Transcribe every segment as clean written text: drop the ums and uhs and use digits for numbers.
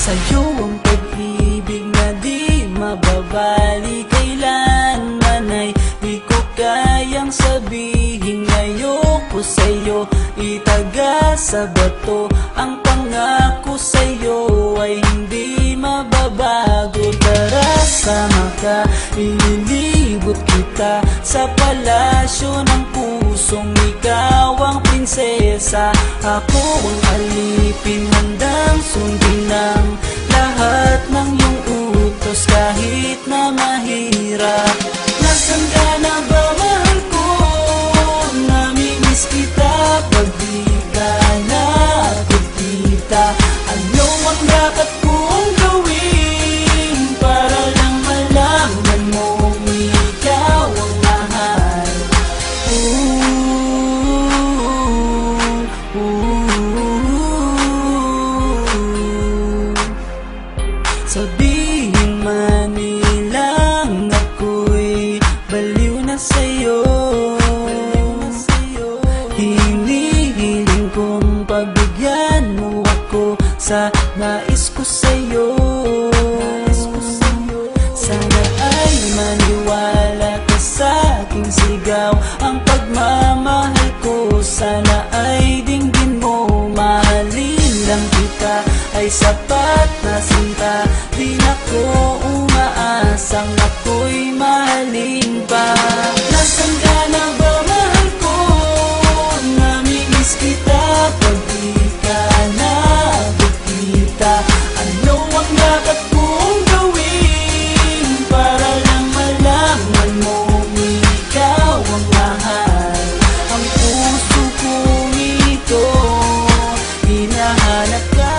Sa'yo ang pag-ibig na di mababali, kailanman ay di ko kayang sabihin. Ayoko sa'yo itaga sa bato, ang pangako sa'yo ay hindi mababago. Tara, sama ka, ililibot kita sa palasyo ng pusong ikaw ang prinsesa. Ako ang alipin, handang sundin ng lahat ng iyong utos kahit na mahirap. Nasaan ka na ba, mahal ko? Namimiss kita pag di ka nakikita. Ano ang dapat kong gawin para lang malaman mong ikaw ang mahal? Sabihin man nilang ako'y baliw na sa'yo, hinihiling kong pabigyan mo ako sa nais ko sa'yo. Sana ay maniwala ka sa aking sigaw, ang pagmamahal ko sana ay dinggin mo. Mahalin lang kita ay sapat na sinta, di na ko umaasang ako'y mahalin pa. Nasaan ka na ba, mahal ko? Namimiss kita pag di ka nakikita. Ano ang dapat kong gawin para lang malaman mo ikaw ang mahal? Ang puso kong ito hinahanap ka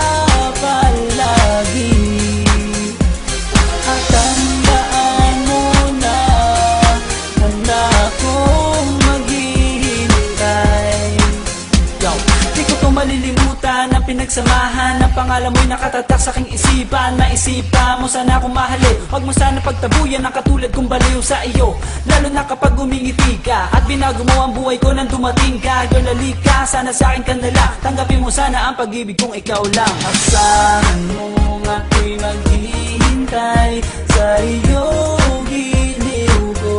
palagi, at tandaan mo na handa akong maghihintay. Di ko to malilimutan ang pinagsamahan ng pangalan mo'y nakatatak sa aking isipan. Maisipan mo sana akong mahalin, huwag mo sana pagtabuyan ang katulad kong baliw sa iyo. Lalo na kapag umingiti ka at binago mo ang buhay ko nang dumating ka. Girl, halika, sana sa akin ka nala, tanggapin mo sana ang pag-ibig kong ikaw lang. Asahan mo ako'y maghihintay sa iyong giliw ko.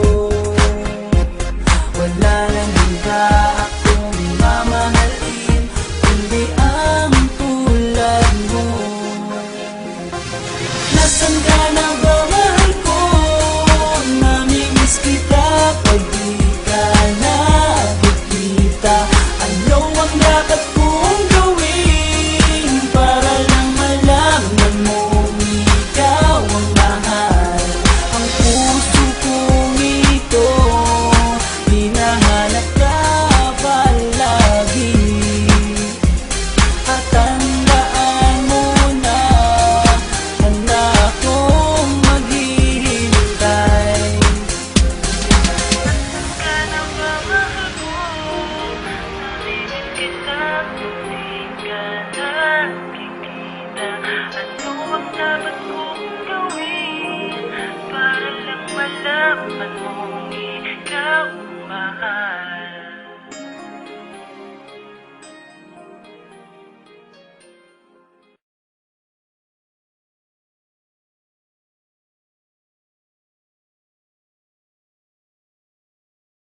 Wala nang iba akong mamahalin kundi ang tulad mo. Nasaan ka na ba, mahal ko? Namimiss kita pag di ka nakikita. Ano ang dapat